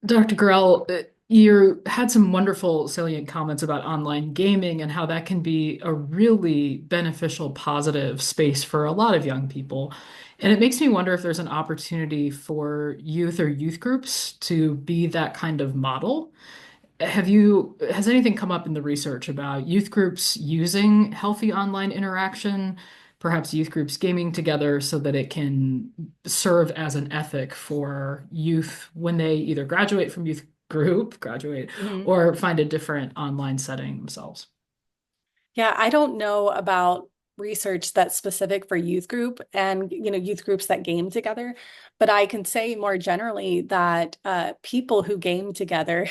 Dr. Grell, you had some wonderful salient comments about online gaming and how that can be a really beneficial, positive space for a lot of young people. And it makes me wonder if there's an opportunity for youth or youth groups to be that kind of model. Has anything come up in the research about youth groups using healthy online interaction, perhaps youth groups gaming together so that it can serve as an ethic for youth when they either graduate from youth group, graduate, Mhm. or find a different online setting themselves? Yeah, I don't know about research that's specific for youth group and youth groups that game together, but I can say more generally that people who game together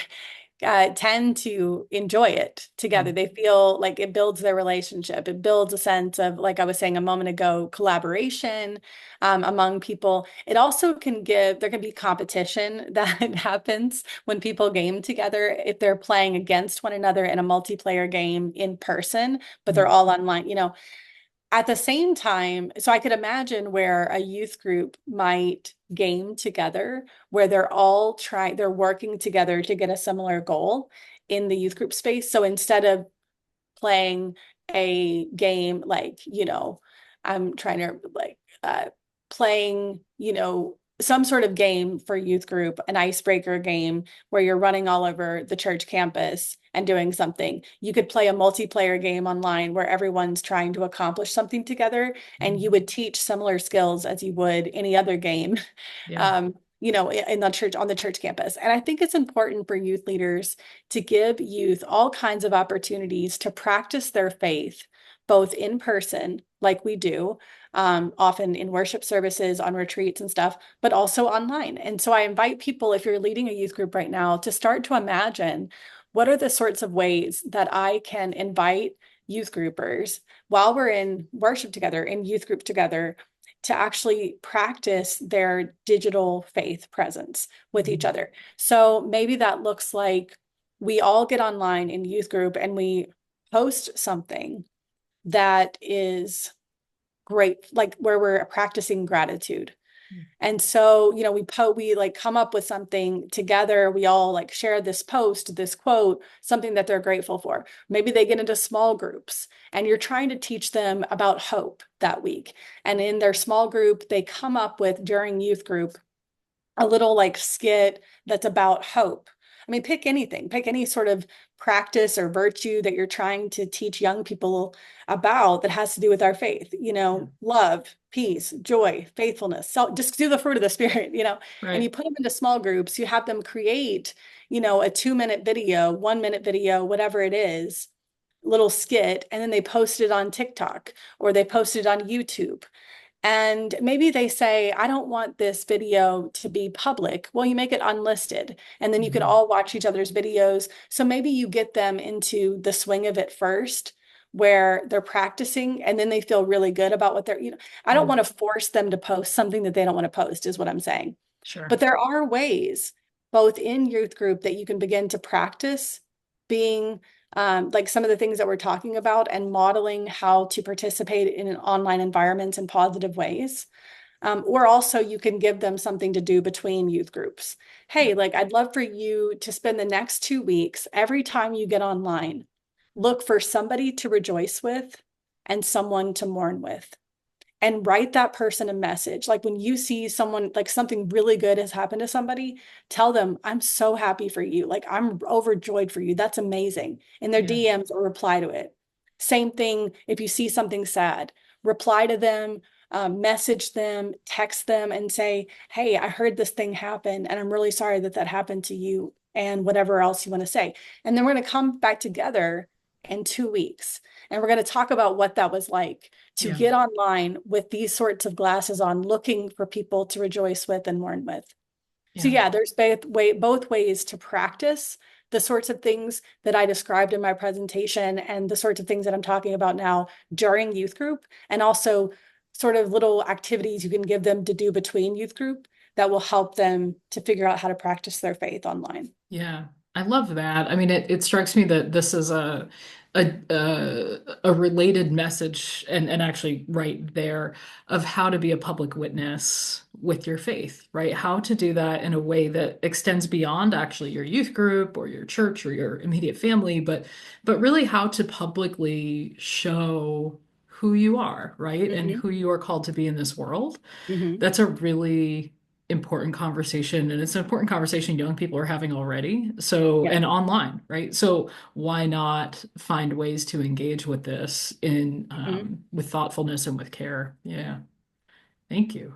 tend to enjoy it together. Mm, They feel like it builds their relationship. It builds a sense of, like I was saying a moment ago, collaboration among people. It also can there can be competition that happens when people game together if they're playing against one another in a multiplayer game in person, but they're mm, all online. At the same time, so I could imagine where a youth group might game together, where they're working together to get a similar goal in the youth group space. So instead of playing a game I'm trying to playing, some sort of game for youth group, an icebreaker game where you're running all over the church campus and doing something. You could play a multiplayer game online where everyone's trying to accomplish something together, and you mm. would teach similar skills as you would any other game. Yeah, In the church on the church campus. And I think it's important for youth leaders to give youth all kinds of opportunities to practice their faith, both in person, like we do, often in worship services, on retreats and stuff, but also online. And so I invite people, if you're leading a youth group right now, to start to imagine what are the sorts of ways that I can invite youth groupers while we're in worship together, in youth group together, to actually practice their digital faith presence with each mm, other. So maybe that looks like we all get online in youth group and we post something that is great, like where we're practicing gratitude. mm, And so, we like come up with something together. We all like share this post, this quote, something that they're grateful for. Maybe they get into small groups and you're trying to teach them about hope that week. And in their small group, they come up with during youth group a little like skit that's about hope. I mean, pick anything, pick any sort of practice or virtue that you're trying to teach young people about that has to do with our faith, yeah, love, peace, joy, faithfulness. So just do the fruit of the spirit, and you right. put them into small groups. You have them create, a 2-minute video, 1-minute video, whatever it is, little skit, and then they post it on TikTok or they post it on YouTube. And maybe they say, I don't want this video to be public. Well, you make it unlisted, and then you can Mhm. all watch each other's videos. So maybe you get them into the swing of it first, where they're practicing, and then they feel really good about what I don't Mm, want to force them to post something that they don't want to post, is what I'm saying. sure. But there are ways, both in youth group, that you can begin to practice being like some of the things that we're talking about and modeling how to participate in an online environments in positive ways. Or also, you can give them something to do between youth groups. Hey, like, I'd love for you to spend the next 2 weeks, every time you get online, look for somebody to rejoice with and someone to mourn with, and write that person a message. Like when you see someone, like something really good has happened to somebody, tell them, I'm so happy for you. Like I'm overjoyed for you. That's amazing. In their Yeah, DMs or reply to it. Same thing if you see something sad, reply to them, message them, text them, and say, hey, I heard this thing happen, and I'm really sorry that that happened to you, and whatever else you want to say. And then we're going to come back together in 2 weeks, and we're going to talk about what that was like to yeah, get online with these sorts of glasses on, looking for people to rejoice with and mourn with. So yeah, yeah, there's both ways to practice the sorts of things that I described in my presentation and the sorts of things that I'm talking about now during youth group, and also sort of little activities you can give them to do between youth group that will help them to figure out how to practice their faith online. yeah. I love that. I mean, it strikes me that this is a related message and actually right there of how to be a public witness with your faith, right? How to do that in a way that extends beyond actually your youth group or your church or your immediate family, but really how to publicly show who you are, right? And Hmm. who you are called to be in this world. Hmm. That's a really important conversation, and it's an important conversation young people are having already. So, Yeah. and online, right? So why not find ways to engage with this in Mhm. with thoughtfulness and with care? Yeah. Thank you.